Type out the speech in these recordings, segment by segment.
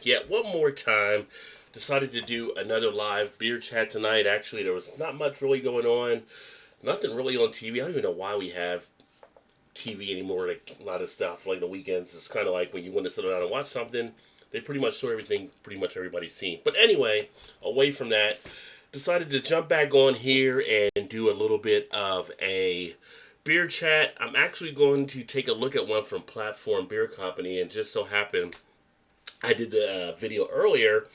back yet one more time. Decided to do another live beer chat tonight. Actually, there was not much really going on. Nothing really on TV. I don't even know why we have TV anymore. Like a lot of stuff, like the weekends, it's kind of like when you want to sit down and watch something, they pretty much show everything pretty much everybody's seen. But anyway, away from that, decided to jump back on here and do a little bit of a beer chat. I'm actually going to take a look at one from Platform Beer Company, and just so happened I did the video earlier.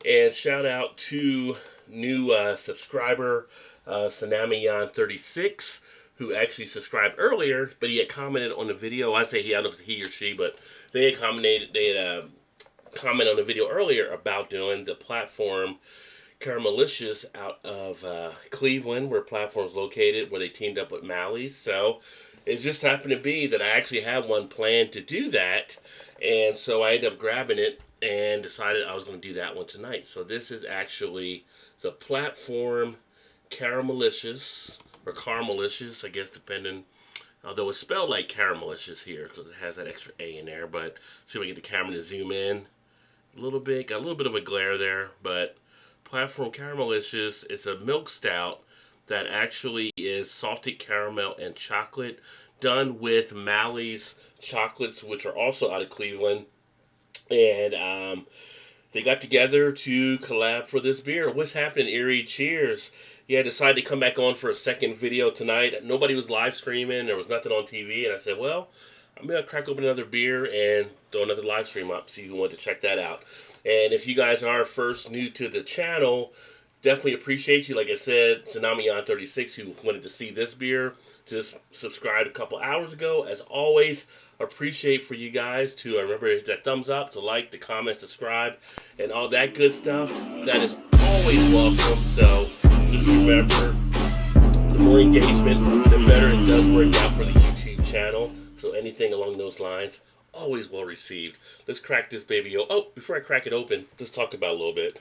And shout out to new subscriber Sanamiyan36, who actually subscribed earlier, but he had commented on the video. I say he, I don't know if it's he or she, but they had commented on the video earlier about doing the platform Caramelicious out of Cleveland, where Platform's located, where they teamed up with Mally's. So it just happened to be that I actually had one planned to do that, and so I ended up grabbing it and decided I was going to do that one tonight. So this is actually the Platform Caramelicious, or Caramelicious, I guess, depending. Although it's spelled like Caramelicious here because it has that extra A in there. But see if I get the camera to zoom in a little bit. Got a little bit of a glare there, but Platform Caramelicious is a milk stout that actually is salted caramel and chocolate, done with Mally's chocolates, which are also out of Cleveland. And they got together to collab for this beer. What's happening, Erie? Cheers. Yeah, I decided to come back on for a second video tonight. Nobody was live streaming. There was nothing on TV. And I said, well, I'm going to crack open another beer and throw another live stream up, so you can want to check that out. And if you guys are first new to the channel, definitely appreciate you. Like I said, Tsunami36, who wanted to see this beer, just subscribed a couple hours ago. As always, appreciate for you guys to remember to hit that thumbs up, to like, to comment, subscribe, and all that good stuff. That is always welcome. So just remember, the more engagement, the better it does work out for the YouTube channel. So anything along those lines, always well received. Let's crack this baby open. Oh, before I crack it open, let's talk about it a little bit.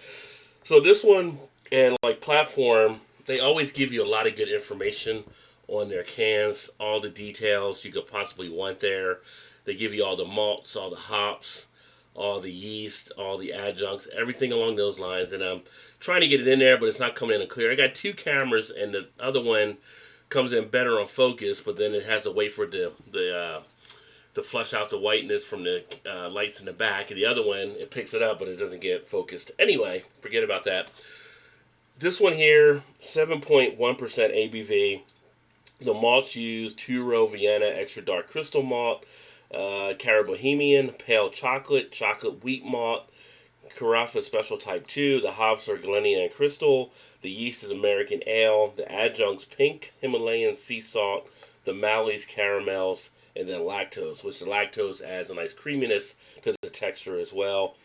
So this one, and like Platform, they always give you a lot of good information on their cans, all the details you could possibly want there. They give you all the malts, all the hops, all the yeast, all the adjuncts, everything along those lines. And I'm trying to get it in there, but it's not coming in clear. I got two cameras, and the other one comes in better on focus, but then it has to wait for to flush out the whiteness from the lights in the back. And the other one, it picks it up, but it doesn't get focused. Anyway, forget about that. This one here, 7.1% ABV. The malts used: two-row Vienna extra dark crystal malt, Cara Bohemian, pale chocolate, chocolate wheat malt, Carafa Special Type 2. The hops are Galenia and Crystal. The yeast is American Ale. The adjuncts: pink Himalayan sea salt, the Mally's caramels, and then lactose, which the lactose adds a nice creaminess to the texture as well.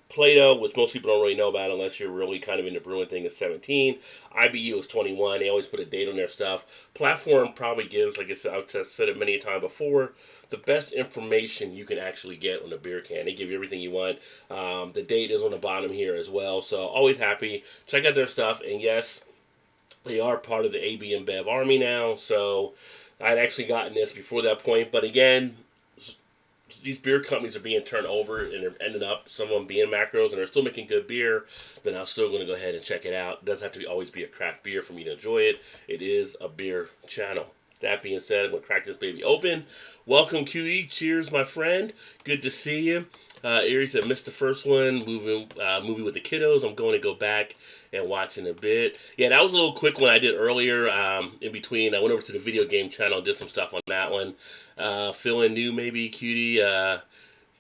Plato, which most people don't really know about unless you're really kind of into brewing thing, is 17. IBU is 21. They always put a date on their stuff. Platform probably gives, like I said, I've said it many times before, the best information you can actually get on a beer can. They give you everything you want. The date is on the bottom here as well. So always happy. Check out their stuff. And yes, they are part of the AB InBev Army now. So I'd actually gotten this before that point. But again, these beer companies are being turned over, and they're ending up, some of them being macros, and they're still making good beer, then I'm still going to go ahead and check it out. It doesn't have to always be a craft beer for me to enjoy it. It is a beer channel. That being said, I'm going to crack this baby open. Welcome, QE. Cheers, my friend. Good to see you. Erie said, missed the first one, movie with the kiddos. I'm going to go back and watch in a bit. Yeah, that was a little quick one I did earlier. In between, I went over to the video game channel, did some stuff on that one. Feeling new, maybe, Cutie.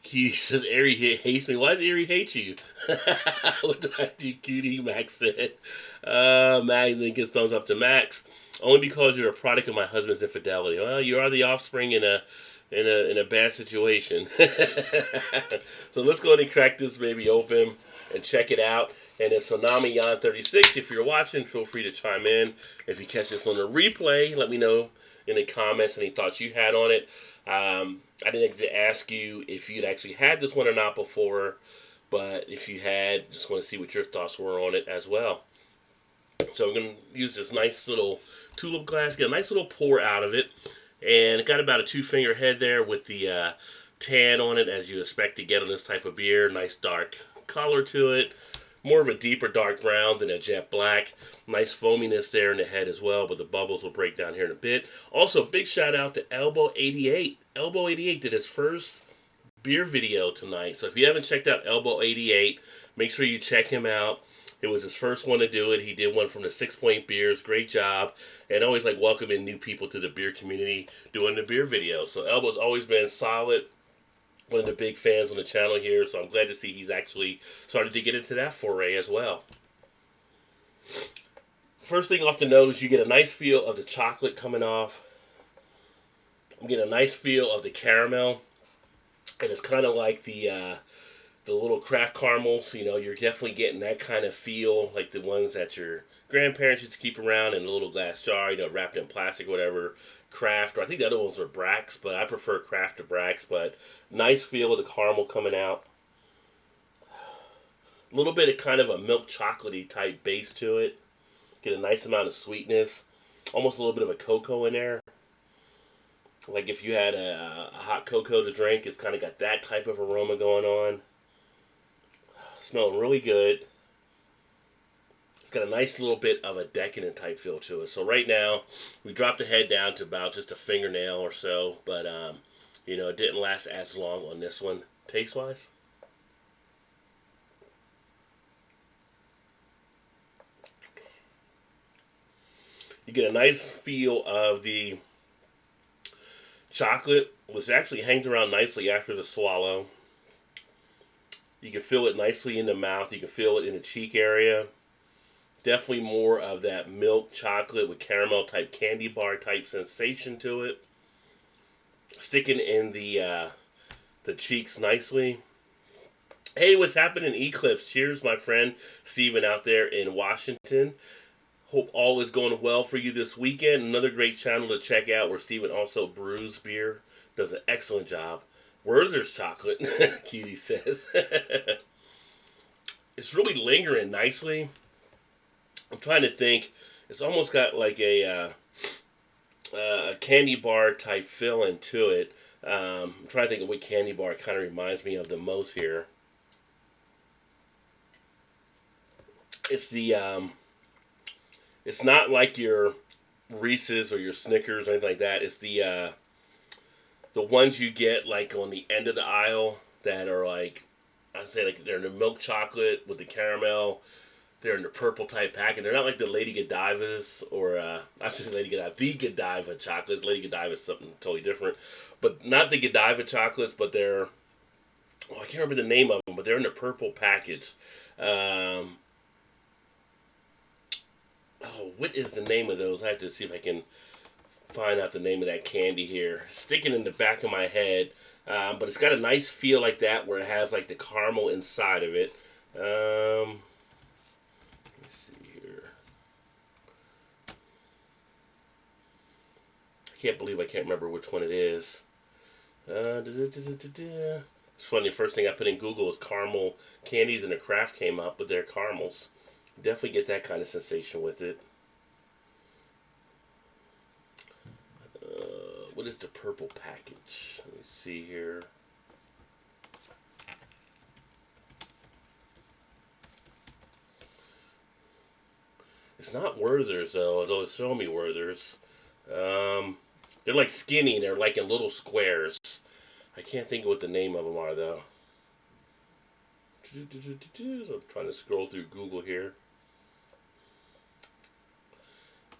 Cutie says, Erie hates me. Why does Erie hate you? What did I do, Cutie? Max said. Max then gives thumbs up to Max. Only because you're a product of my husband's infidelity. Well, you are the offspring in a bad situation. So let's go ahead and crack this baby open and check it out. And it's Tsunami Yan 36. If you're watching, feel free to chime in. If you catch this on the replay, let me know in the comments any thoughts you had on it. I didn't get to ask you if you'd actually had this one or not before, but if you had, just want to see what your thoughts were on it as well. So I'm going to use this nice little tulip glass, get a nice little pour out of it, and it got about a 2-finger head there with the tan on it as you expect to get on this type of beer. Nice dark color to it. More of a deeper dark brown than a jet black. Nice foaminess there in the head as well, but the bubbles will break down here in a bit. Also, big shout out to Elbow88. Elbow88 did his first beer video tonight. So if you haven't checked out Elbow88, make sure you check him out. It was his first one to do it. He did one from the 6 Point Beers. Great job. And always like welcoming new people to the beer community doing the beer videos. So Elbow's always been solid. One of the big fans on the channel here. So I'm glad to see he's actually started to get into that foray as well. First thing off the nose, you get a nice feel of the chocolate coming off. You get a nice feel of the caramel. And it's kind of like the little craft caramels. You know, you're definitely getting that kind of feel, like the ones that your grandparents used to keep around in a little glass jar, you know, wrapped in plastic or whatever. Craft, or I think the other ones are Brax, but I prefer Craft to Brax. But nice feel of the caramel coming out. A little bit of kind of a milk chocolatey type base to it. Get a nice amount of sweetness. Almost a little bit of a cocoa in there. Like if you had a hot cocoa to drink, it's kind of got that type of aroma going on. Smelling really good. It's got a nice little bit of a decadent type feel to it. So right now, we dropped the head down to about just a fingernail or so. But, you know, it didn't last as long on this one, taste-wise. You get a nice feel of the chocolate, which actually hangs around nicely after the swallow. You can feel it nicely in the mouth. You can feel it in the cheek area. Definitely more of that milk chocolate with caramel type candy bar type sensation to it. Sticking in the cheeks nicely. Hey, what's happening, Eclipse? Cheers, my friend Steven out there in Washington. Hope all is going well for you this weekend. Another great channel to check out where Steven also brews beer. Does an excellent job. Werther's chocolate, Cutie says. It's really lingering nicely. I'm trying to think. It's almost got like a candy bar type feeling to it. I'm trying to think of what candy bar it kind of reminds me of the most here. It's the it's not like your Reese's or your Snickers or anything like that. It's the ones you get like on the end of the aisle that are like, I say like they're in the milk chocolate with the caramel. They're in the purple type pack, and they're not like the Lady Godiva's or I should say Lady Godiva, the Godiva chocolates. Lady Godiva is something totally different, but not the Godiva chocolates. But they're, oh, I can't remember the name of them, but they're in the purple package. Oh, what is the name of those? I have to see if I can find out the name of that candy here. Sticking in the back of my head. But it's got a nice feel like that where it has like the caramel inside of it. Let me see here. I can't believe I can't remember which one it is. It's funny, the first thing I put in Google is caramel candies, and the craft came up with their caramels. Definitely get that kind of sensation with it. What is the purple package? Let me see here. It's not Werther's though, although it's showing me Werther's. They're like skinny and they're like in little squares. I can't think of what the name of them are though. So I'm trying to scroll through Google here.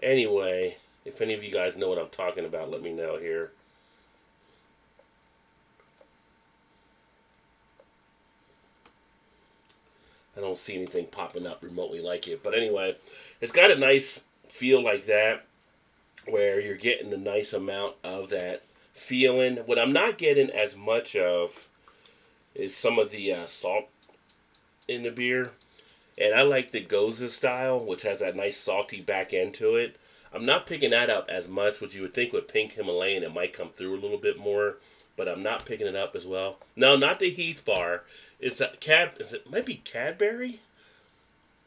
Anyway, if any of you guys know what I'm talking about, let me know here. I don't see anything popping up remotely like it. But anyway, it's got a nice feel like that, where you're getting a nice amount of that feeling. What I'm not getting as much of is some of the salt in the beer. And I like the Goza style, which has that nice salty back end to it. I'm not picking that up as much, which you would think with Pink Himalayan it might come through a little bit more, but I'm not picking it up as well. No, not the Heath bar. It's a it might be Cadbury?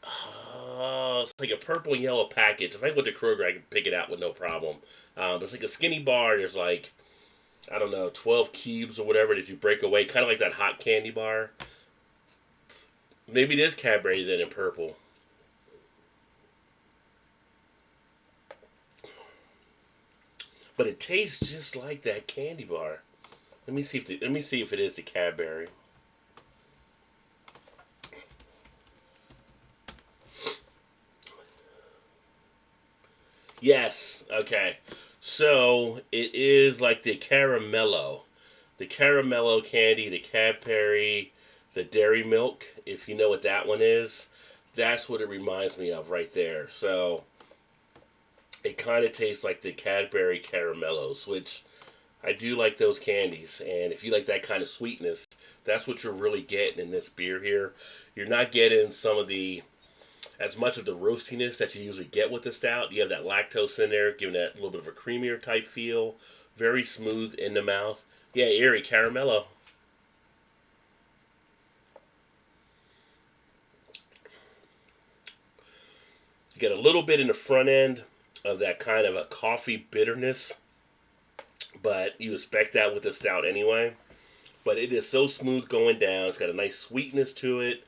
Oh, it's like a purple and yellow package. If I went to Kroger, I could pick it out with no problem. It's like a skinny bar. There's like I don't know, 12 cubes or whatever that you break away, kind of like that hot candy bar. Maybe it is Cadbury then in purple. But it tastes just like that candy bar. Let me see if it is the Cadbury. Yes. Okay. So it is like the caramello candy, the Cadbury, the dairy milk. If you know what that one is, that's what it reminds me of right there. So it kind of tastes like the Cadbury caramellos, which I do like those candies. And if you like that kind of sweetness, that's what you're really getting in this beer here. You're not getting some of the as much of the roastiness that you usually get with the stout. You have that lactose in there, giving that a little bit of a creamier type feel. Very smooth in the mouth. Yeah, Erie Caramello. You get a little bit in the front end of that kind of a coffee bitterness, but you expect that with the stout anyway. But it is so smooth going down. It's got a nice sweetness to it.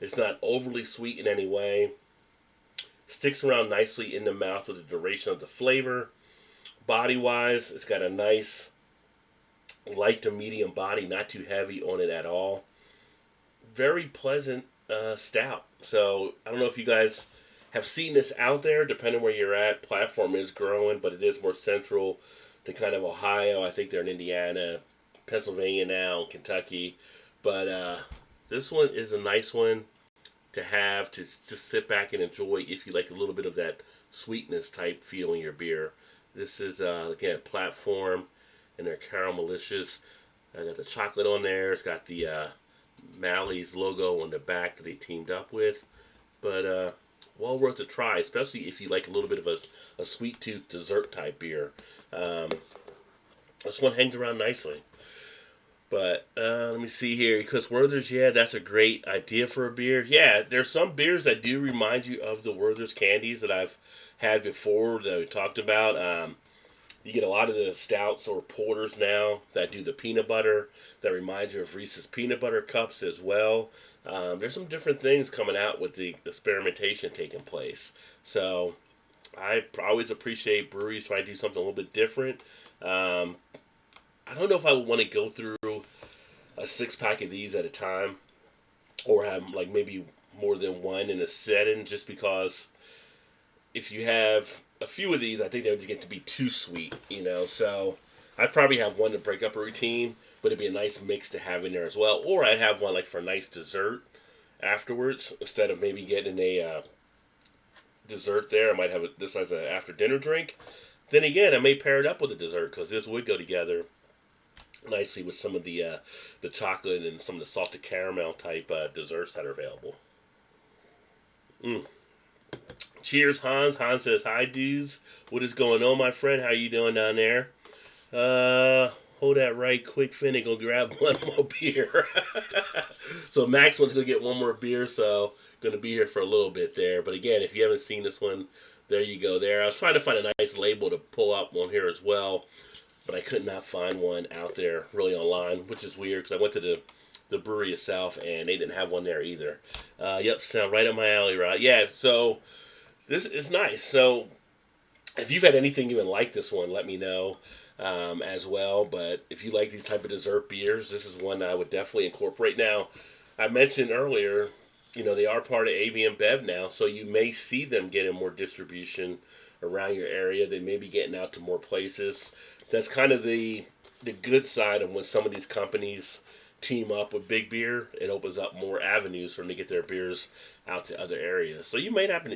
It's not overly sweet in any way. Sticks around nicely in the mouth with the duration of the flavor. Body wise, it's got a nice light to medium body, not too heavy on it at all. Very pleasant stout. So I don't know if you guys have seen this out there. Depending where you're at, platform is growing, but it is more central to kind of Ohio. I think they're in Indiana, Pennsylvania now, Kentucky. But this one is a nice one to have to just sit back and enjoy if you like a little bit of that sweetness type feel in your beer. This is again platform, and they're Caramelicious. I got the chocolate on there. It's got the Mally's logo on the back that they teamed up with. But well worth a try, especially if you like a little bit of a sweet tooth dessert type beer. Um, this one hangs around nicely. But let me see here. Because Werther's, yeah, that's a great idea for a beer. Yeah, there's some beers that do remind you of the Werther's candies that I've had before that we talked about. You get a lot of the stouts or porters now that do the peanut butter that reminds you of Reese's peanut butter cups as well. There's some different things coming out with the experimentation taking place. So I always appreciate breweries trying to do something a little bit different. Um, I don't know if I would want to go through a 6 pack of these at a time or have like maybe more than one in a setting just because if you have a few of these, I think they would just get to be too sweet, you know. So I'd probably have one to break up a routine, but it'd be a nice mix to have in there as well. Or I'd have one like for a nice dessert afterwards instead of maybe getting a dessert there. I might have this as an after dinner drink. Then again, I may pair it up with a dessert because this would go together nicely with some of the chocolate and some of the salted caramel type desserts that are available. Mm. Cheers, Hans. Hans says, "Hi, dudes. What is going on, my friend? How you doing down there? Hold that right quick, Finna. Go grab one more beer." So Max wants to go get one more beer, so going to be here for a little bit there. But again, if you haven't seen this one, there you go. There, I was trying to find a nice label to pull up on here as well, but I could not find one out there really online, which is weird because I went to the brewery itself and they didn't have one there either. Yep, sound right up my alley, right? Yeah, so this is nice. So if you've had anything even like this one, let me know as well. But if you like these type of dessert beers, this is one I would definitely incorporate. Now, I mentioned earlier, you know, they are part of AB and Bev now, so you may see them getting more distribution around your area. They may be getting out to more places. That's kind of the good side of when some of these companies team up with big beer. It opens up more avenues for them to get their beers out to other areas. So you might happen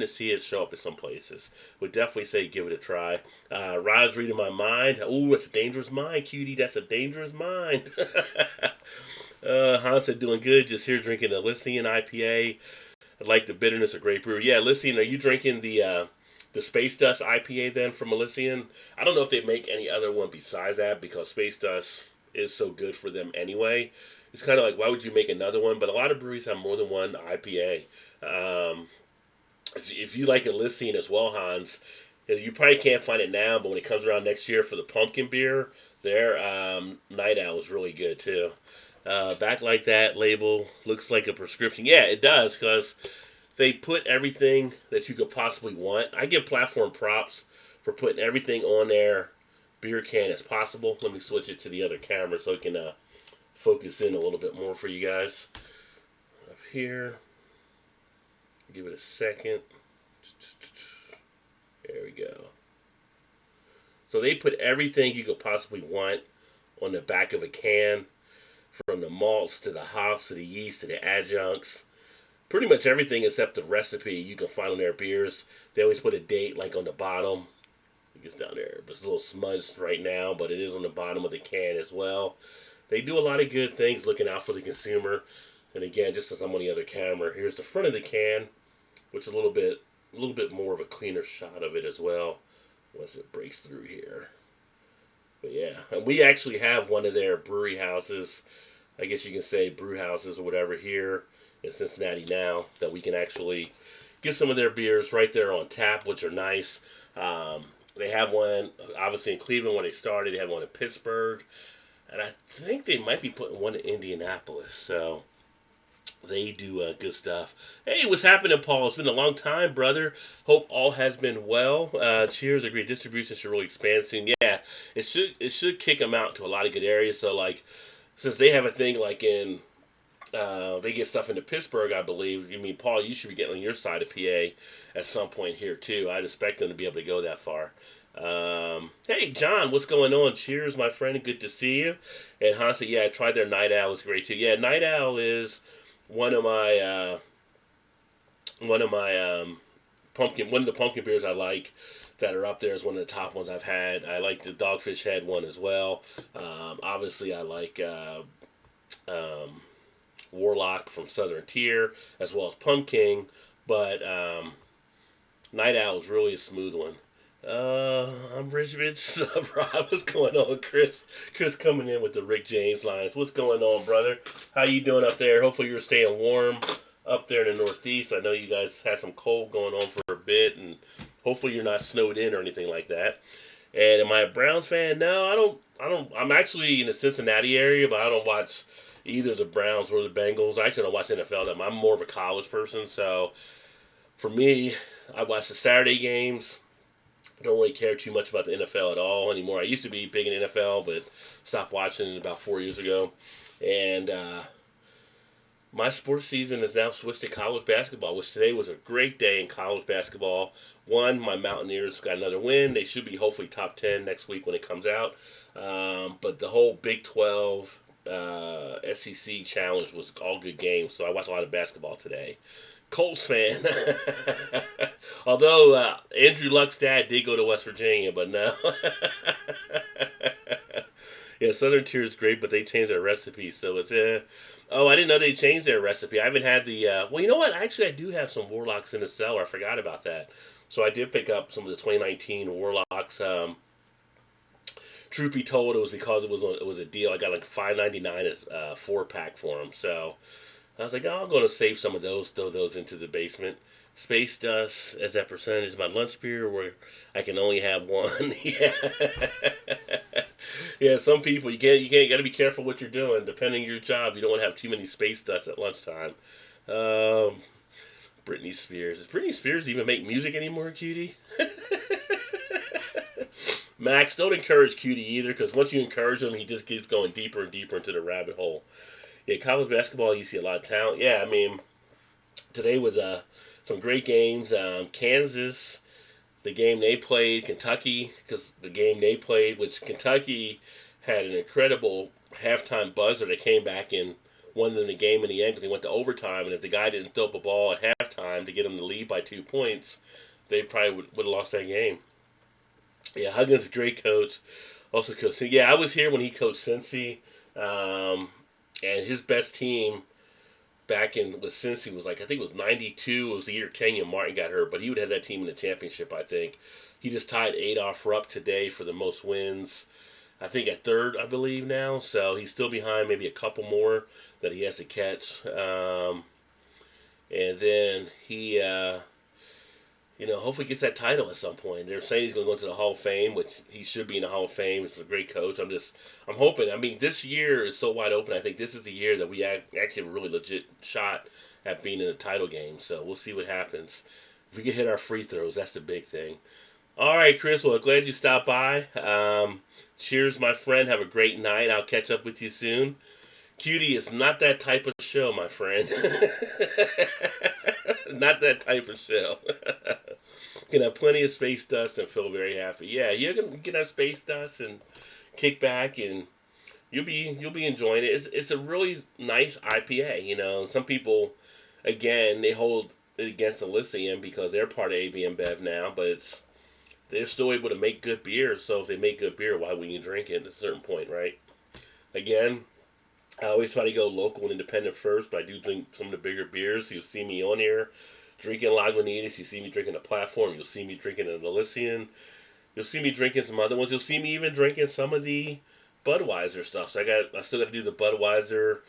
to see it show up in some places. Would definitely say give it a try. Rod's reading my mind. Ooh, it's a dangerous mind, cutie. That's a dangerous mind. Hans said doing good. Just here drinking the Lycian IPA. I like the bitterness of Great Brew. Yeah, Lycian. Are you drinking the Space Dust IPA then from Elysian? I don't know if they make any other one besides that because Space Dust is so good for them anyway. It's kind of like why would you make another one? But a lot of breweries have more than one IPA. If you like Elysian as well, Hans, you probably can't find it now, but when it comes around next year for the pumpkin beer, Their Night Owl is really good too. Back like that label looks like a prescription. Yeah, it does because they put everything that you could possibly want. I give platform props for putting everything on their beer can as possible. Let me switch it to the other camera so it can focus in a little bit more for you guys. Up here, give it a second. There we go. So they put everything you could possibly want on the back of a can, from the malts to the hops to the yeast to the adjuncts. Pretty much everything except the recipe you can find on their beers. They always put a date like on the bottom. It gets down there, but it's a little smudged right now, but it is on the bottom of the can as well. They do a lot of good things looking out for the consumer. And again, just as I'm on the other camera, here's the front of the can, which is a little bit more of a cleaner shot of it as well once it breaks through here. But yeah, and we actually have one of their brewery houses, I guess you can say brew houses or whatever, here in Cincinnati now, that we can actually get some of their beers right there on tap, which are nice. They have one, obviously, in Cleveland when they started. They have one in Pittsburgh. And I think they might be putting one in Indianapolis. So they do good stuff. Hey, what's happening, Paul? It's been a long time, brother. Hope all has been well. Cheers. Agree. Distribution should really expand soon. Yeah, it should kick them out to a lot of good areas. So, like, since they have a thing like in they get stuff into Pittsburgh, I believe. I mean, Paul, you should be getting on your side of PA at some point here too. I'd expect them to be able to go that far. Hey, John, what's going on? Cheers, my friend. Good to see you. And Hans said, yeah, I tried their Night Owl. It's great too. Yeah, Night Owl is one of my one of the pumpkin beers I like that are up there is one of the top ones I've had. I like the Dogfish Head one as well. Obviously, I like Warlock from Southern Tier, as well as Pumpkin, but Night Owl is really a smooth one. I'm Rich Rich. Rob, what's going on, Chris? Chris coming in with the Rick James lines. What's going on, brother? How you doing up there? Hopefully you're staying warm up there in the Northeast. I know you guys had some cold going on for a bit, and hopefully you're not snowed in or anything like that. And am I a Browns fan? No, I don't. I'm actually in the Cincinnati area, but I don't watch either the Browns or the Bengals. I actually don't watch NFL. I'm more of a college person, so for me, I watch the Saturday games. Don't really care too much about the NFL at all anymore. I used to be big in NFL, but stopped watching about 4 years ago. And my sports season has now switched to college basketball, which today was a great day in college basketball. One, my Mountaineers got another win. They should be hopefully top 10 next week when it comes out. But the whole Big 12 SEC challenge was all good games, so I watched a lot of basketball today. Colts fan. Although Andrew Luck's dad did go to West Virginia, but no. Yeah, Southern Tier is great, but they changed their recipe, so it's Oh, I didn't know they changed their recipe. I haven't had the. Well, you know what? Actually, I do have some Warlocks in the cellar. I forgot about that. So I did pick up some of the 2019 Warlocks. Truth be told, it was because it was a deal. I got like $5.99 as a 4-pack for them. So I was like, oh, I'm going to save some of those, throw those into the basement. Space Dust as that percentage of my lunch beer where I can only have one. Yeah. Yeah, some people you got to be careful what you're doing. Depending on your job, you don't want to have too many Space Dust at lunchtime. Um, Britney Spears. Does Britney Spears even make music anymore, cutie? Max, don't encourage Cutie either, because once you encourage him, he just keeps going deeper and deeper into the rabbit hole. Yeah, college basketball, you see a lot of talent. Yeah, I mean, today was some great games. Kansas, the game they played, Kentucky, because the game they played, which Kentucky had an incredible halftime buzzer. They came back and won them the game in the end because they went to overtime. And if the guy didn't throw up a ball at halftime to get them to lead by 2 points, they probably would have lost that game. Yeah, Huggins, a great coach. Also coached. Yeah, I was here when he coached Cincy, and his best team back in with Cincy was like I think it was '92. It was the year Kenyon Martin got hurt, but he would have that team in the championship. I think he just tied Adolph Rupp today for the most wins. I think at third, I believe now. So he's still behind maybe a couple more that he has to catch. And then hopefully gets that title at some point. They're saying he's going to go into the Hall of Fame, which he should be in the Hall of Fame. He's a great coach. I'm hoping. I mean, this year is so wide open. I think this is the year that we actually have a really legit shot at being in a title game. So we'll see what happens. If we can hit our free throws, that's the big thing. All right, Chris. Well, glad you stopped by. Cheers, my friend. Have a great night. I'll catch up with you soon. Cutie is not that type of show, my friend. Not that type of show. Can have plenty of space dust and feel very happy. Yeah, you're gonna get our space dust and kick back, and you'll be enjoying it. It's a really nice IPA. Some people, again, they hold it against Elysium because they're part of AB InBev now, but they're still able to make good beer. So if they make good beer, why wouldn't you drink it at a certain point, right? Again, I always try to go local and independent first, but I do drink some of the bigger beers. You'll see me on here drinking Lagunitas. You see me drinking a Platform. You'll see me drinking an Elysian. You'll see me drinking some other ones. You'll see me even drinking some of the Budweiser stuff. So I still got to do the Budweiser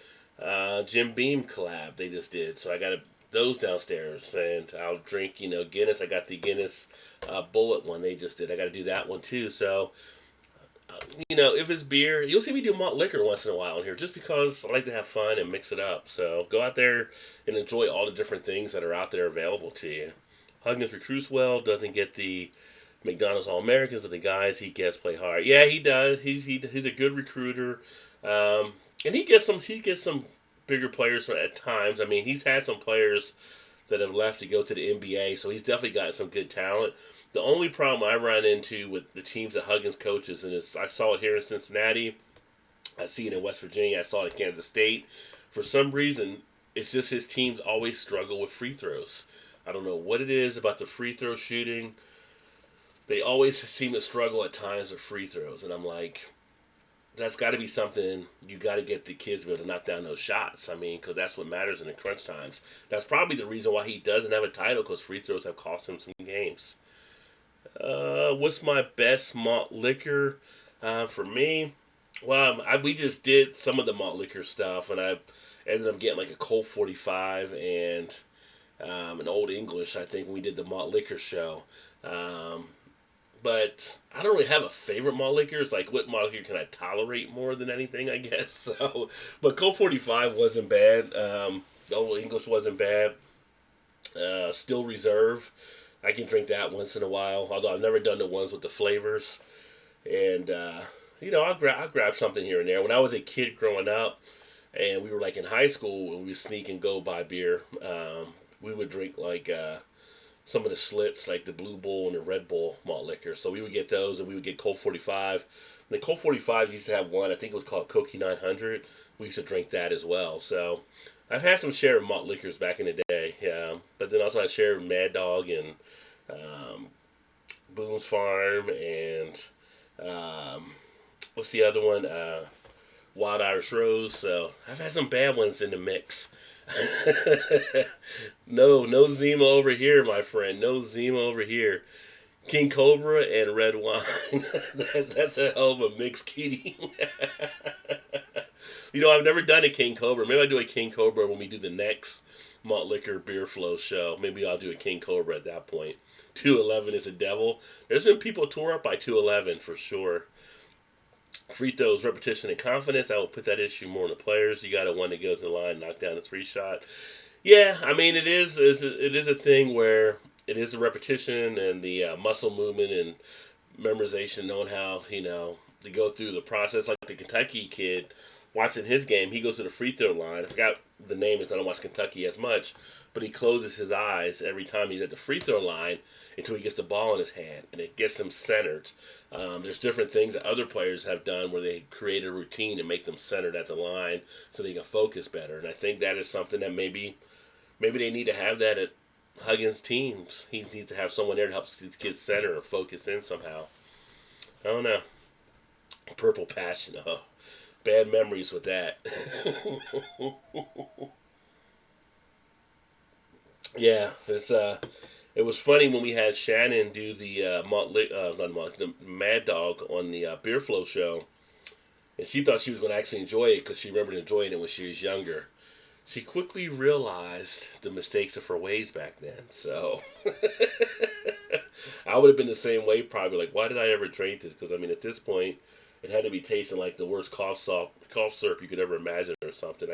Jim Beam collab they just did. So I got those downstairs, and I'll drink Guinness. I got the Guinness Bullet one they just did. I got to do that one too. So if it's beer, you'll see me do malt liquor once in a while in here, just because I like to have fun and mix it up. So go out there and enjoy all the different things that are out there available to you. Huggins recruits well, doesn't get the McDonald's All Americans, but the guys he gets play hard. Yeah, he does. He's a good recruiter, and he gets some bigger players at times. I mean, he's had some players that have left to go to the NBA, so he's definitely got some good talent. The only problem I run into with the teams that Huggins coaches, and I saw it here in Cincinnati, I see it in West Virginia, I saw it in Kansas State. For some reason, it's just his teams always struggle with free throws. I don't know what it is about the free throw shooting. They always seem to struggle at times with free throws, and I'm like, that's got to be something. You got to get the kids to be able to knock down those shots. I mean, because that's what matters in the crunch times. That's probably the reason why he doesn't have a title, because free throws have cost him some games. What's my best malt liquor? For me, well, we just did some of the malt liquor stuff, and I ended up getting like a Colt 45 and an Old English, I think, when we did the malt liquor show. But I don't really have a favorite malt liquor. It's like, what malt liquor can I tolerate more than anything, I guess. So, but Colt 45 wasn't bad. The Old English wasn't bad. Still Reserve. I can drink that once in a while, although I've never done the ones with the flavors. And, I'll grab something here and there. When I was a kid growing up, and we were like in high school, and we would sneak and go buy beer, we would drink like some of the Schlitz, like the Blue Bull and the Red Bull malt liquor. So we would get those, and we would get Colt 45. And the Colt 45 used to have one, I think it was called Cokie 900. We used to drink that as well. So I've had some share of malt liquors back in the day, yeah. But then also I shared Mad Dog and Boone's Farm and what's the other one? Wild Irish Rose. So I've had some bad ones in the mix. No Zima over here, my friend. No Zima over here. King Cobra and red wine. That's a hell of a mix, Kitty. I've never done a King Cobra. Maybe I'll do a King Cobra when we do the next Malt Liquor Beer Flow show. Maybe I'll do a King Cobra at that point. 211 is a devil. There's been people tore up by 211 for sure. Free throws, repetition, and confidence. I will put that issue more on the players. You got to want to go to the line, knock down a 3-shot. Yeah, I mean, it is a thing where it is the repetition and the muscle movement and memorization, knowing how, to go through the process. Like the Kentucky kid, watching his game, he goes to the free throw line. I forgot the name, because I don't watch Kentucky as much, but he closes his eyes every time he's at the free throw line until he gets the ball in his hand, and it gets him centered. There's different things that other players have done where they create a routine to make them centered at the line so they can focus better. And I think that is something that maybe they need to have that at Huggins' teams. He needs to have someone there to help his kids center and focus in somehow. I don't know. Purple Passion. Oh, bad memories with that. Yeah, it was funny when we had Shannon do the the Mad Dog on the Beer Flow show, and she thought she was going to actually enjoy it because she remembered enjoying it when she was younger. She quickly realized the mistakes of her ways back then. So I would have been the same way, probably. Like, why did I ever drink this? Because I mean, at this point, it had to be tasting like the worst cough syrup you could ever imagine, or something.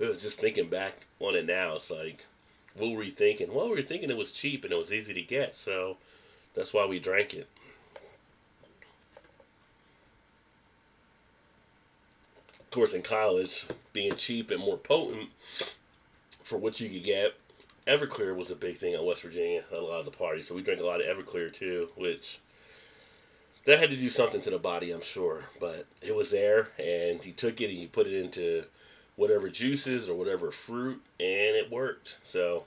Just thinking back on it now, it's like, what were we thinking? Well, we were thinking it was cheap and it was easy to get, so that's why we drank it. Of course, in college, being cheap and more potent for what you could get, Everclear was a big thing in West Virginia. A lot of the parties, so we drank a lot of Everclear too, which that had to do something to the body, I'm sure. But it was there, and he took it and he put it into whatever juices or whatever fruit, and it worked. So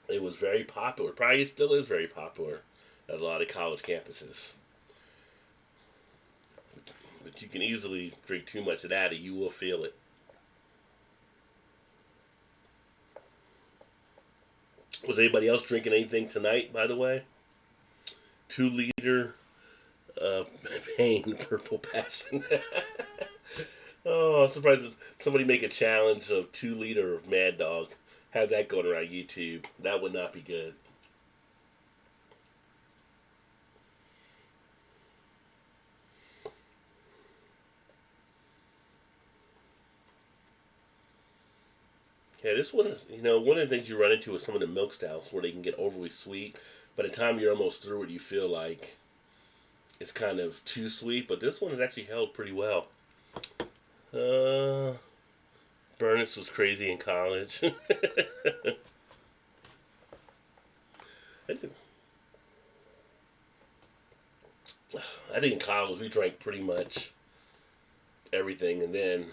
it was very popular. Probably still is very popular at a lot of college campuses. But you can easily drink too much of that, and you will feel it. Was anybody else drinking anything tonight, by the way? 2 liter pain, purple passion. Oh, I'm surprised somebody make a challenge of 2 liter of Mad Dog. Have that going around YouTube. That would not be good. Yeah, this one is, one of the things you run into with some of the milk stouts where they can get overly sweet. By the time you're almost through it, you feel like it's kind of too sweet. But this one has actually held pretty well. Uh, Burness was crazy in college. I think in college we drank pretty much everything, and then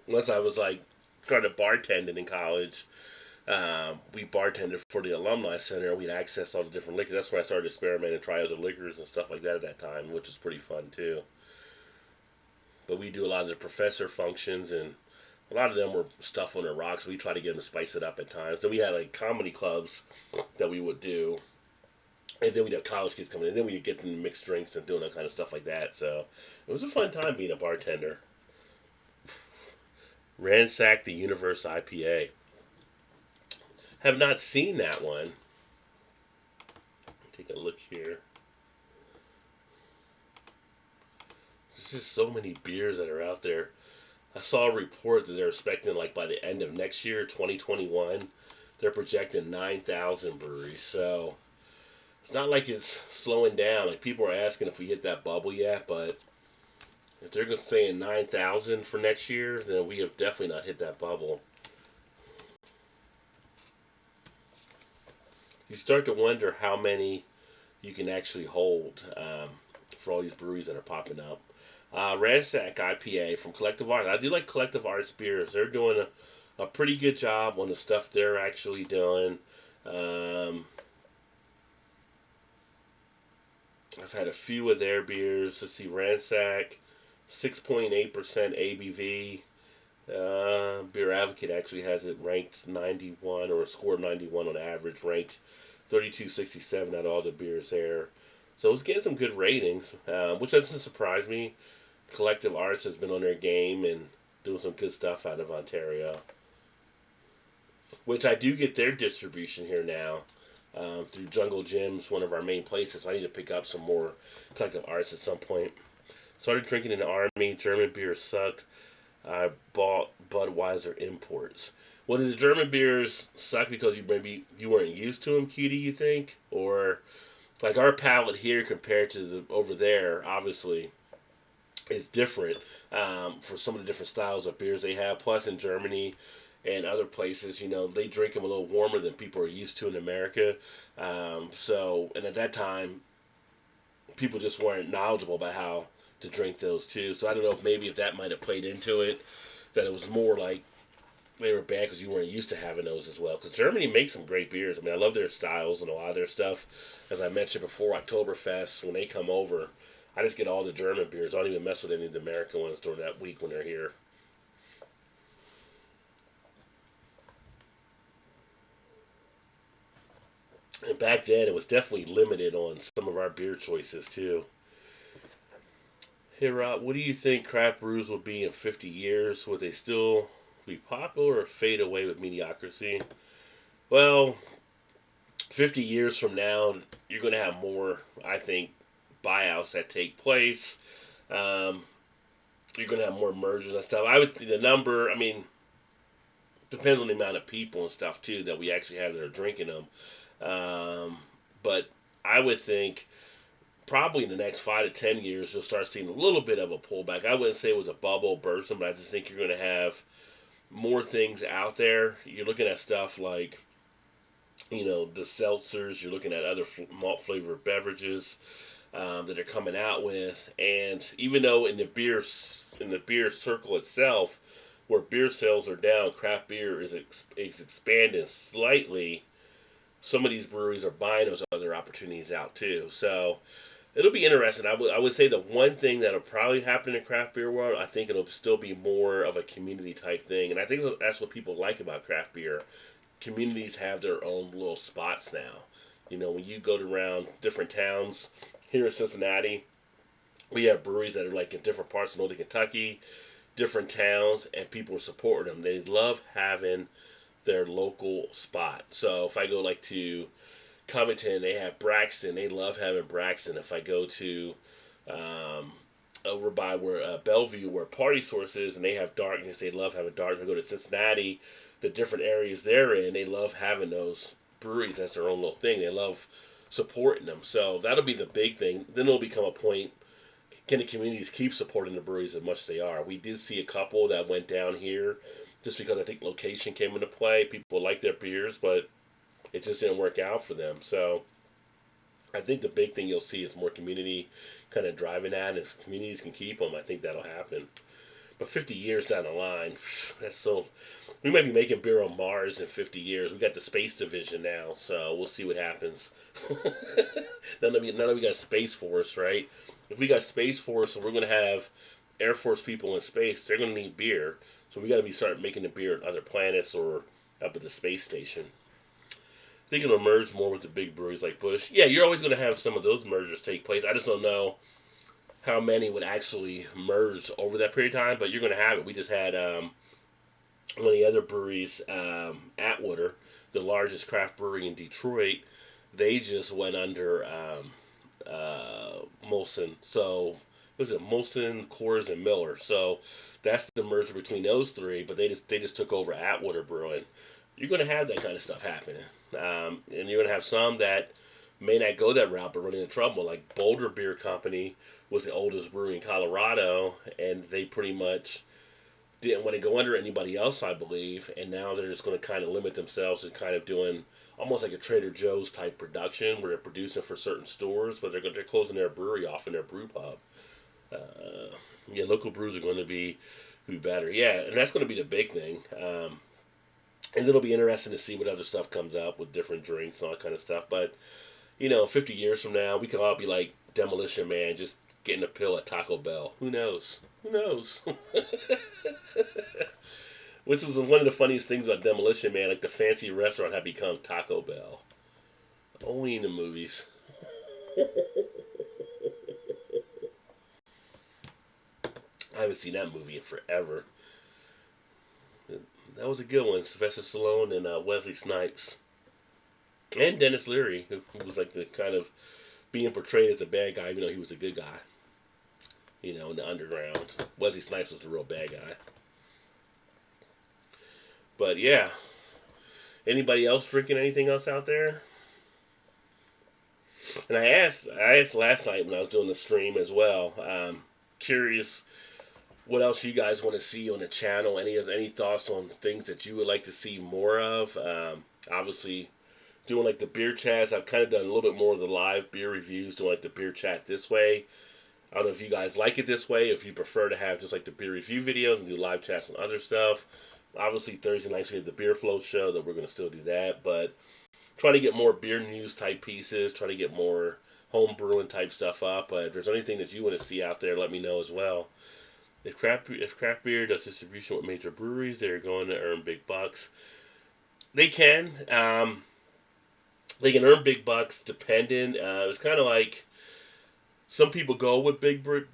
once I was like started bartending in college, we bartended for the alumni center. We'd access all the different liquors. That's when I started experimenting and try other liquors and stuff like that at that time, which was pretty fun too. But we do a lot of the professor functions, and a lot of them were stuff on the rocks. We try to get them to spice it up at times. Then we had like comedy clubs that we would do, and then we'd have college kids coming in. And then we'd get them mixed drinks and doing that kind of stuff like that. So it was a fun time being a bartender. Ransack the Universe IPA. Have not seen that one. Take a look here. There's just so many beers that are out there. I saw a report that they're expecting, like, by the end of next year, 2021, they're projecting 9,000 breweries. So it's not like it's slowing down. Like, people are asking if we hit that bubble yet, but if they're going to say 9,000 for next year, then we have definitely not hit that bubble. You start to wonder how many you can actually hold for all these breweries that are popping up. Ransack IPA from Collective Arts. I do like Collective Arts beers. They're doing a pretty good job on the stuff they're actually doing. Um, I've had a few of their beers. Let's see, Ransack, 6.8% ABV. Beer Advocate actually has it ranked 91 or scored 91 on average, ranked 3267 out of all the beers there. So it's getting some good ratings, which doesn't surprise me. Collective Arts has been on their game and doing some good stuff out of Ontario, which I do get their distribution here now through Jungle Gyms, one of our main places. So I need to pick up some more Collective Arts at some point. Started drinking in the Army. German beer sucked. I bought Budweiser imports. Well, did the German beers suck because you weren't used to them, Cutie? You think, or like our palate here compared to over there, obviously, is different for some of the different styles of beers they have. Plus, in Germany and other places, they drink them a little warmer than people are used to in America. And at that time, people just weren't knowledgeable about how to drink those too. So I don't know if that might have played into it, that it was more like they were bad because you weren't used to having those as well. Because Germany makes some great beers. I mean, I love their styles and a lot of their stuff. As I mentioned before, Oktoberfest, when they come over, I just get all the German beers. I don't even mess with any of the American ones during that week when they're here. And back then, it was definitely limited on some of our beer choices too. Hey Rob, what do you think craft brews will be in 50 years? Would they still be popular or fade away with mediocrity? Well, 50 years from now, you're going to have more, I think, buyouts that take place. Um, you're going to have more mergers and stuff. I would the number. I mean, depends on the amount of people and stuff too that we actually have that are drinking them. But I would think probably in the next 5 to 10 years you'll start seeing a little bit of a pullback. I wouldn't say it was a bubble bursting, but I just think you're going to have more things out there. You're looking at stuff like the seltzers. You're looking at other malt flavored beverages that are coming out with, and even though in the beer circle itself, where beer sales are down, craft beer is expanding slightly. Some of these breweries are buying those other opportunities out too. So it'll be interesting. I would say the one thing that'll probably happen in the craft beer world, I think it'll still be more of a community type thing, and I think that's what people like about craft beer. Communities have their own little spots now. When you go around different towns here in Cincinnati, we have breweries that are like in different parts of Northern Kentucky, different towns, and people are supporting them. They love having their local spot. So if I go like to Covington, they have Braxton. They love having Braxton. If I go to over by where Bellevue, where Party Source is, and they have Darkness, they love having Darkness. I go to Cincinnati, the different areas they're in, they love having those breweries. That's their own little thing. They love supporting them. So that'll be the big thing. Then it'll become a point. Can the communities keep supporting the breweries as much as they are? We did see a couple that went down here just because I think location came into play. People like their beers, but it just didn't work out for them. So I think the big thing you'll see is more community kind of driving that. And if communities can keep them, I think that'll happen. But 50 years down the line, that's so. We might be making beer on Mars in 50 years. We got the space division now, so we'll see what happens. Now that we got Space Force, right? If we got Space Force and we're going to have Air Force people in space, they're going to need beer. So we got to start making the beer at other planets or up at the space station. I think it'll merge more with the big breweries like Busch. Yeah, you're always going to have some of those mergers take place. I just don't know how many would actually merge over that period of time, but you're going to have it. We just had one of the other breweries, Atwater, the largest craft brewery in Detroit. They just went under Molson. So, was it Molson, Coors, and Miller? So that's the merger between those three. But they just took over Atwater Brewing. You're going to have that kind of stuff happening, and you're going to have some that may not go that route but run into trouble. Like Boulder Beer Company was the oldest brewery in Colorado, and they pretty much didn't want to go under anybody else, I believe, and now they're just going to kind of limit themselves to kind of doing almost like a Trader Joe's type production where they're producing for certain stores, but they're closing their brewery off in their brew pub. Yeah, local brews are going to be better. Yeah, and that's going to be the big thing. And it'll be interesting to see what other stuff comes up with different drinks and all that kind of stuff. But 50 years from now, we could all be like Demolition Man, just getting a pill at Taco Bell. Who knows? Who knows? Which was one of the funniest things about Demolition Man. Like the fancy restaurant had become Taco Bell. Only in the movies. I haven't seen that movie in forever. That was a good one. Sylvester Stallone and Wesley Snipes. And Dennis Leary, who was like the kind of being portrayed as a bad guy, even though he was a good guy. In the underground. Wesley Snipes was the real bad guy. But yeah. Anybody else drinking anything else out there? And I asked last night when I was doing the stream as well. Curious what else you guys want to see on the channel. Any thoughts on things that you would like to see more of? Obviously, doing like the beer chats. I've kind of done a little bit more of the live beer reviews, doing like the beer chat this way. I don't know if you guys like it this way, if you prefer to have just like the beer review videos and do live chats on other stuff. Obviously, Thursday nights we have the Beer Flow show, that we're going to still do that. But trying to get more beer news type pieces, trying to get more home brewing type stuff up. But if there's anything that you want to see out there, let me know as well. If craft beer does distribution with major breweries, they're going to earn big bucks. They can. They can earn big bucks depending. It's kind of like some people go with big beer,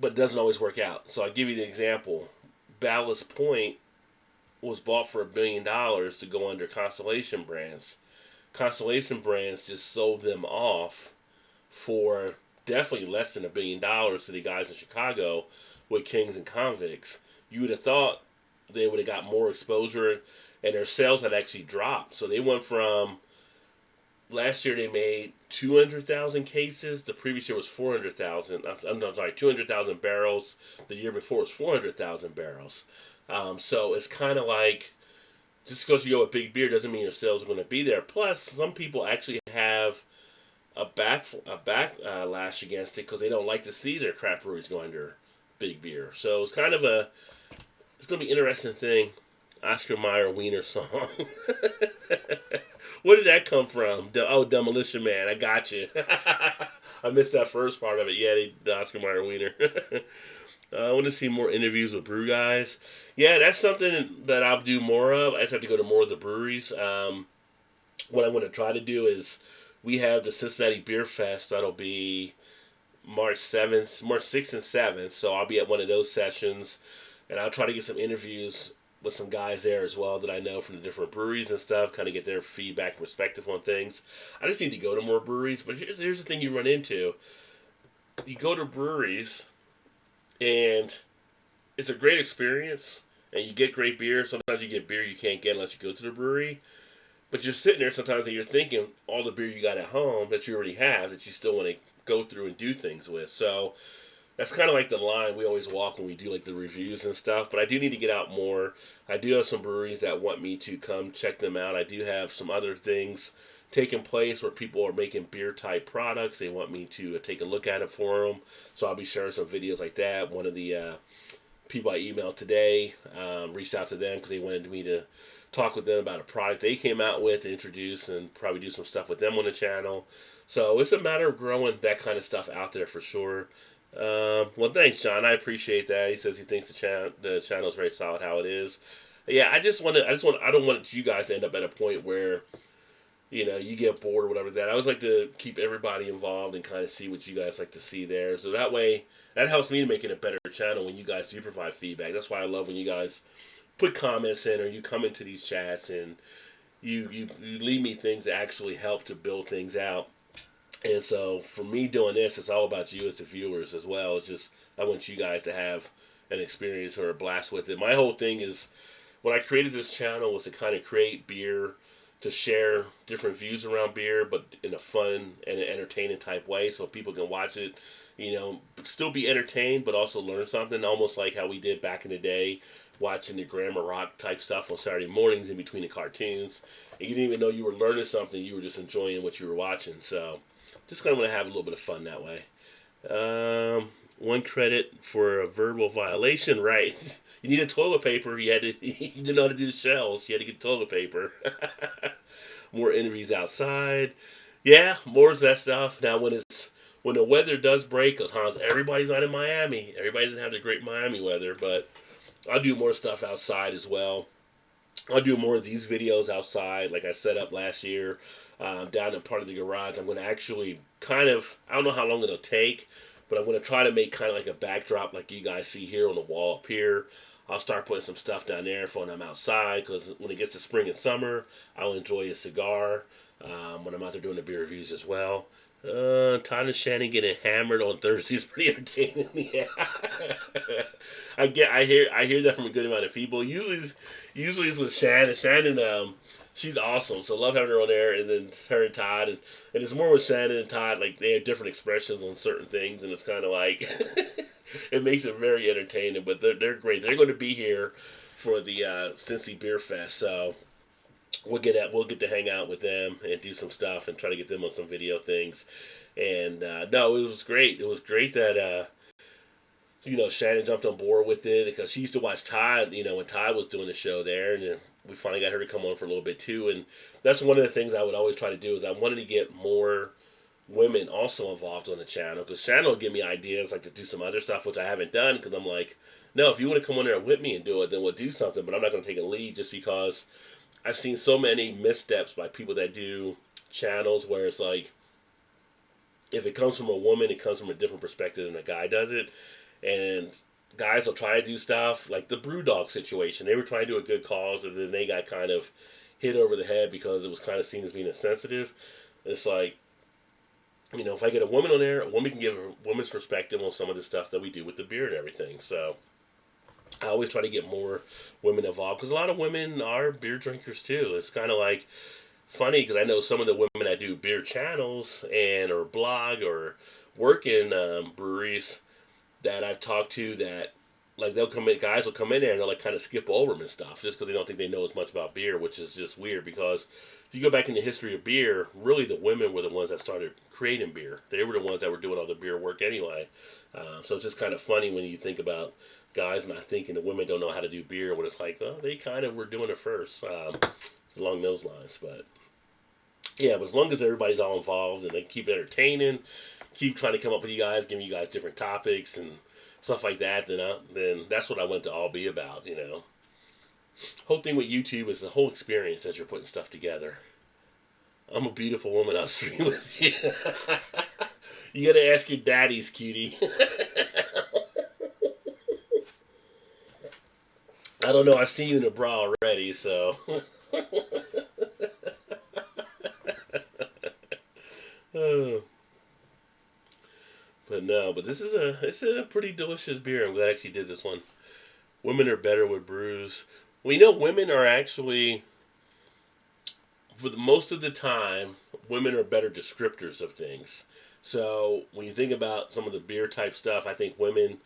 but it doesn't always work out. So I'll give you the example. Ballast Point was bought for $1 billion to go under Constellation Brands. Constellation Brands just sold them off for definitely less than $1 billion to the guys in Chicago with Kings and Convicts. You would have thought they would have got more exposure, and their sales had actually dropped. So they went from last year they made 200,000 cases. The previous year was 400,000. I'm sorry, 200,000 barrels. The year before was 400,000 barrels. So it's kind of like just because you go with big beer doesn't mean your sales are going to be there. Plus, some people actually have a backlash against it because they don't like to see their craft breweries go under big beer. So it's kind of it's going to be an interesting thing. Oscar Mayer Wiener song. Where did that come from? Demolition Man. I got you. I missed that first part of it. Yeah, the Oscar Mayer Wiener. I want to see more interviews with brew guys. Yeah, that's something that I'll do more of. I just have to go to more of the breweries. What I'm going to try to do is we have the Cincinnati Beer Fest. That'll be March 7th, March 6th and 7th. So I'll be at one of those sessions, and I'll try to get some interviews with some guys there as well that I know from the different breweries and stuff, kind of get their feedback and perspective on things. I just need to go to more breweries, but here's the thing you run into. You go to breweries, and it's a great experience, and you get great beer. Sometimes you get beer you can't get unless you go to the brewery. But you're sitting there sometimes and you're thinking all the beer you got at home that you already have that you still want to go through and do things with. So that's kind of like the line we always walk when we do like the reviews and stuff. But I do need to get out more. I do have some breweries that want me to come check them out. I do have some other things taking place where people are making beer type products. They want me to take a look at it for them. So I'll be sharing some videos like that. One of the people I emailed today reached out to them because they wanted me to talk with them about a product they came out with, introduce, and probably do some stuff with them on the channel. So it's a matter of growing that kind of stuff out there for sure. Well, thanks, John. I appreciate that. He says he thinks the channel is very solid how it is. Yeah, I don't want you guys to end up at a point where you get bored or whatever that. I always like to keep everybody involved and kind of see what you guys like to see there. So that way, that helps me to make it a better channel when you guys do provide feedback. That's why I love when you guys put comments in or you come into these chats and you leave me things that actually help to build things out. And so for me doing this, it's all about you as the viewers as well. It's just I want you guys to have an experience or a blast with it. My whole thing is when I created this channel was to kind of create beer, to share different views around beer, but in a fun and an entertaining type way so people can watch it, still be entertained, but also learn something, almost like how we did back in the day, watching the Grammar Rock type stuff on Saturday mornings in between the cartoons. And you didn't even know you were learning something, you were just enjoying what you were watching. So just kind of want to have a little bit of fun that way. One credit for a verbal violation, right? You need a toilet paper. You didn't know how to do the shells. You had to get toilet paper. More interviews outside. Yeah, more of that stuff. Now, when the weather does break, because Hans, everybody's not in Miami. Everybody doesn't have the great Miami weather, but I'll do more stuff outside as well. I'll do more of these videos outside, like I set up last year, down in part of the garage. I'm going to actually I don't know how long it'll take, but I'm going to try to make kind of like a backdrop like you guys see here on the wall up here. I'll start putting some stuff down there for when I'm outside, because when it gets to spring and summer, I'll enjoy a cigar when I'm out there doing the beer reviews as well. Todd and Shannon getting hammered on Thursday is pretty entertaining. Yeah, I hear that from a good amount of people. Usually it's with Shannon. Shannon, she's awesome, so love having her on there. And then her and Todd, and it's more with Shannon and Todd. Like they have different expressions on certain things, and it's kind of like it makes it very entertaining. But they're great. They're going to be here for the Cincy Beer Fest, so we'll get to hang out with them and do some stuff and try to get them on some video things. And no, it was great. It was great that Shannon jumped on board with it, because she used to watch Todd, when Todd was doing the show there, and then we finally got her to come on for a little bit too. And that's one of the things I would always try to do, is I wanted to get more women also involved on the channel, because Shannon will give me ideas like to do some other stuff which I haven't done, because I'm like, no, if you want to come on there with me and do it, then we'll do something, but I'm not going to take a lead, just because I've seen so many missteps by people that do channels where it's like, if it comes from a woman, it comes from a different perspective than a guy does it. And guys will try to do stuff like the Brewdog situation. They were trying to do a good cause, and then they got kind of hit over the head because it was kind of seen as being insensitive. It's like, if I get a woman on there, a woman can give a woman's perspective on some of the stuff that we do with the beer and everything. So I always try to get more women involved because a lot of women are beer drinkers too. It's kind of like funny because I know some of the women that do beer channels and or blog or work in breweries that I've talked to that like they'll come in, guys will come in there and they'll like kind of skip over them and stuff just because they don't think they know as much about beer, which is just weird because if you go back in the history of beer, really the women were the ones that started creating beer. They were the ones that were doing all the beer work anyway. So it's just kind of funny when you think about guys not thinking the women don't know how to do beer when it's like, oh, they kind of were doing it first. It's along those lines, but yeah, but as long as everybody's all involved and they keep it entertaining, keep trying to come up with you guys, giving you guys different topics and stuff like that, then that's what I want to all be about. Whole thing with YouTube is the whole experience as you're putting stuff together. I'm a beautiful woman. I'll stream with you. You gotta ask your daddies, cutie. I don't know. I've seen you in a bra already, so. Oh, but no, but it's a pretty delicious beer. I'm glad I actually did this one. Women are better with brews. We know women are actually, for the most of the time, women are better descriptors of things. So when you think about some of the beer type stuff, I think women,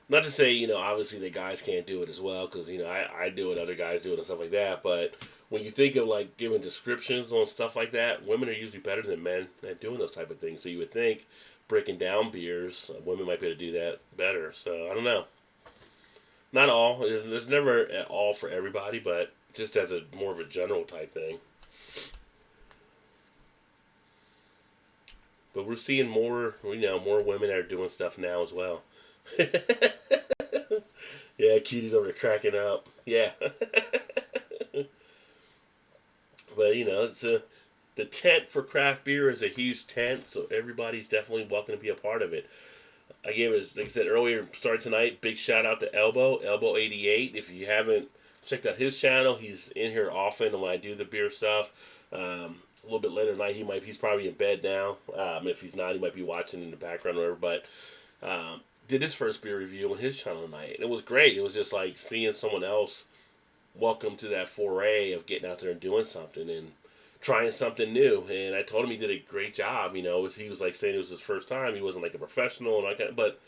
not to say, obviously the guys can't do it as well, because, I do it, other guys do it and stuff like that, but when you think of like giving descriptions on stuff like that, women are usually better than men at doing those type of things. So you would think breaking down beers, women might be able to do that better. So I don't know. Not all. There's never at all for everybody, but just as a more of a general type thing. But we're seeing more, more women that are doing stuff now as well. Yeah, Kitty's over there cracking up. Yeah. But it's the tent for craft beer is a huge tent, so everybody's definitely welcome to be a part of it. I gave it, like I said earlier, start tonight. Big shout out to Elbow 88. If you haven't checked out his channel, he's in here often when I do the beer stuff. A little bit later tonight, he's probably in bed now. If he's not, he might be watching in the background or whatever. But did his first beer review on his channel tonight. It was great. It was just like seeing someone else welcome to that foray of getting out there and doing something and trying something new. And I told him he did a great job. He was like saying it was his first time. He wasn't like a professional and like that, but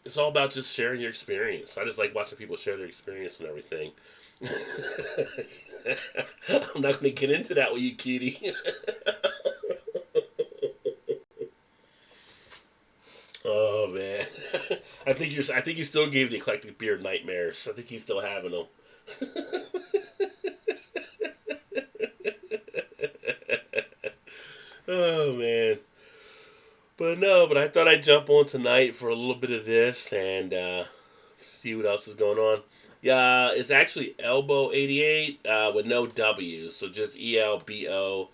it's all about just sharing your experience. I just like watching people share their experience and everything. I'm not going to get into that with you, cutie. Oh man, I think you still gave the eclectic beer nightmares. I think he's still having them. Oh man, but no, but I thought I'd jump on tonight for a little bit of this and see what else is going on. Yeah, it's actually Elbow 88 with no W, so just ELBO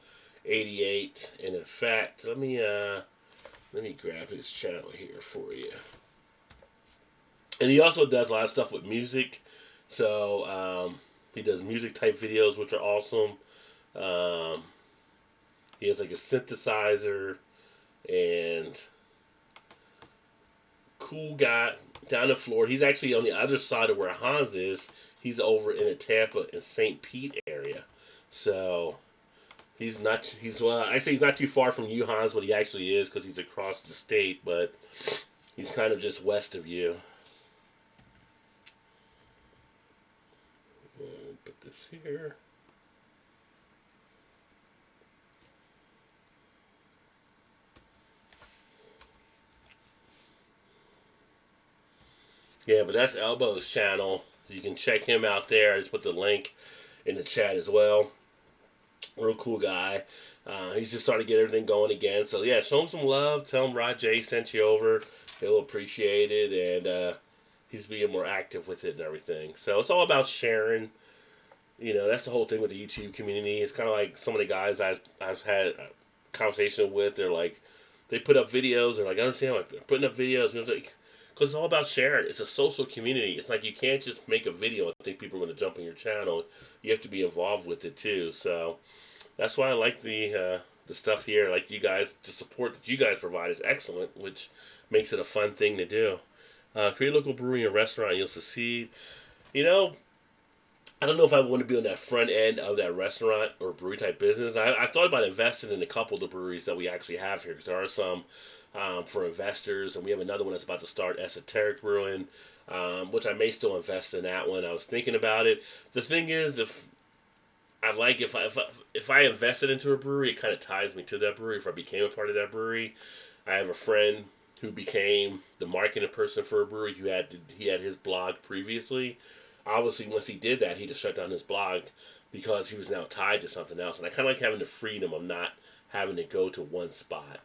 88. And in fact, let me grab his channel here for you. And he also does a lot of stuff with music. So he does music type videos, which are awesome. Um, he has like a synthesizer and cool guy down in Florida. He's actually on the other side of where Hans is. He's over in the Tampa and St. Pete area. So he's not. I say he's not too far from you, Hans, but he actually is because he's across the state. But he's kind of just west of you. Put this here. Yeah, but that's Elbow's channel. So you can check him out there. I just put the link in the chat as well. Real cool guy. He's just starting to get everything going again. So yeah, show him some love. Tell him Rod J sent you over. He'll appreciate it, and he's being more active with it and everything. So it's all about sharing. That's the whole thing with the YouTube community. It's kind of like some of the guys I've had a conversation with. They're like, they put up videos. They're like, I understand, I'm putting up videos. And it's like, because it's all about sharing. It's a social community. It's like you can't just make a video and think people are going to jump on your channel. You have to be involved with it too. So that's why I like the stuff here. Like you guys, the support that you guys provide is excellent, which makes it a fun thing to do. Create a local brewery and restaurant, and you'll succeed. You know, I don't know if I want to be on that front end of that restaurant or brewery type business. I thought about investing in a couple of the breweries that we actually have here because there are some for investors, and we have another one that's about to start, Esoteric Brewing, which I may still invest in that one. I was thinking about it. The thing is, if I invested into a brewery, it kind of ties me to that brewery. If I became a part of that brewery, I have a friend who became the marketing person for a brewery. He had his blog previously. Obviously, once he did that, he just shut down his blog because he was now tied to something else. And I kind of like having the freedom of not having to go to one spot.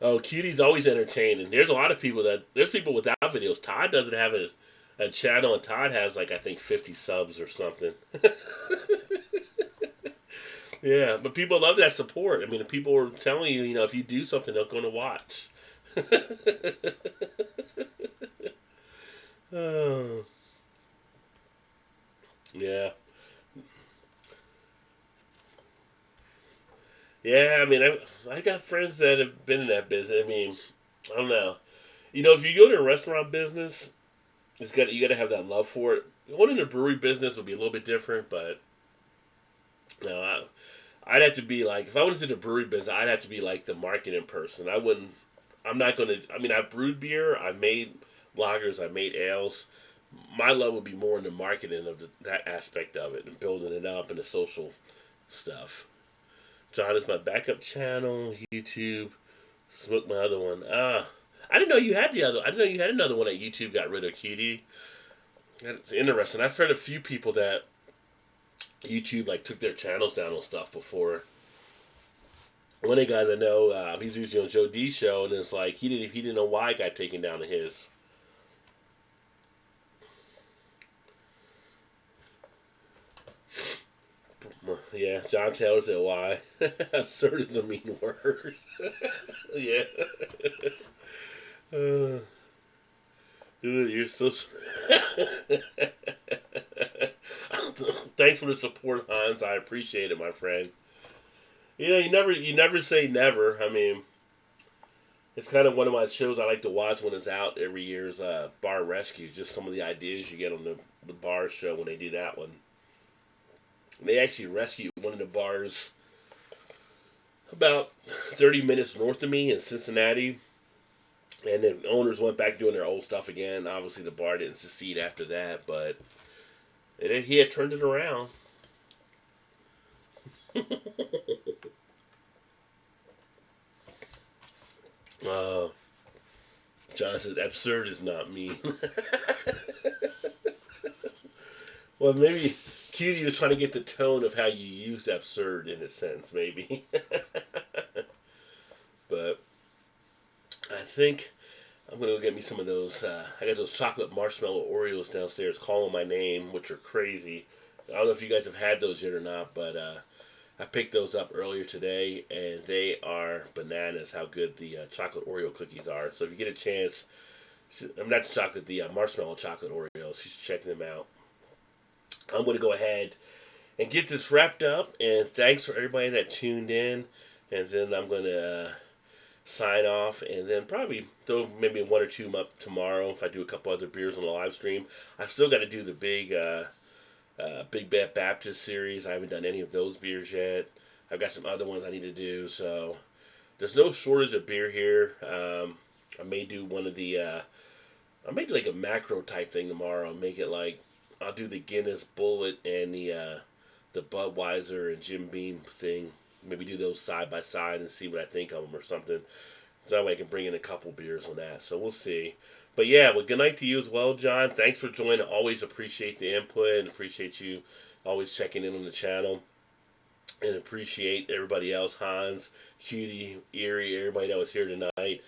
Oh, Cutie's always entertaining. There's people without videos. Todd doesn't have a channel, and Todd has like I think 50 subs or something. Yeah, but people love that support. I mean, people are telling you, if you do something, they're going to watch. Oh, yeah, yeah. I mean, I got friends that have been in that business. I mean, I don't know. If you go to a restaurant business, you got to have that love for it. Going into the brewery business would be a little bit different, but no, I'd have to be like if I went into the brewery business, I'd have to be like the marketing person. I wouldn't. I'm not gonna. I mean, I've brewed beer, I've made lagers, I've made ales. My love would be more in the marketing of that aspect of it and building it up and the social stuff. John is my backup channel, YouTube. Smoke my other one. I didn't know you had the other. I didn't know you had another one that YouTube got rid of, Cutie. That's interesting. I've heard a few people that YouTube like took their channels down and stuff before. One of the guys I know, he's usually on Joe D's show, and it's like he didn't know why it got taken down to his. Yeah, John Taylor said why. Absurd is a mean word. Yeah. Uh, Dude, you're so. Thanks for the support, Hans. I appreciate it, my friend. You never say never. I mean, it's kind of one of my shows I like to watch when it's out every year's Bar Rescue. Just some of the ideas you get on the bar show when they do that one. They actually rescued one of the bars about 30 minutes north of me in Cincinnati. And the owners went back doing their old stuff again. Obviously, the bar didn't succeed after that, but he had turned it around. uh, John says, absurd is not me. Well, maybe Cutie was trying to get the tone of how you use absurd in a sense, maybe. But I think I'm gonna go get me some of those. I got those chocolate marshmallow Oreos downstairs calling my name, which are crazy. I don't know if you guys have had those yet or not, but I picked those up earlier today, and they are bananas. How good the chocolate Oreo cookies are! So if you get a chance, I'm not the chocolate, the marshmallow chocolate Oreos. You should check them out. I'm going to go ahead and get this wrapped up, and thanks for everybody that tuned in. And then I'm going to sign off, and then probably throw maybe one or two up tomorrow if I do a couple other beers on the live stream. I still got to do the Big Bad Baptist series. I haven't done any of those beers yet. I've got some other ones I need to do. So there's no shortage of beer here. I may do one of the. I may do like a macro type thing tomorrow. Make it like I'll do the Guinness Bullet and the Budweiser and Jim Beam thing. Maybe do those side by side and see what I think of them or something. So that way I can bring in a couple beers on that. So we'll see. But yeah, well, good night to you as well, John. Thanks for joining. Always appreciate the input and appreciate you always checking in on the channel. And appreciate everybody else, Hans, Cutie, Erie, everybody that was here tonight.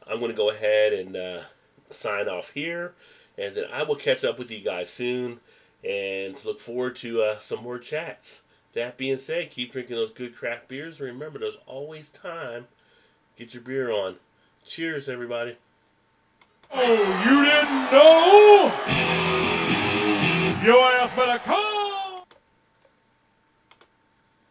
I'm going to go ahead and sign off here. And then I will catch up with you guys soon. And look forward to some more chats. That being said, keep drinking those good craft beers. Remember, there's always time Get your beer on. Cheers, everybody. Oh, you didn't know? Your ass better come!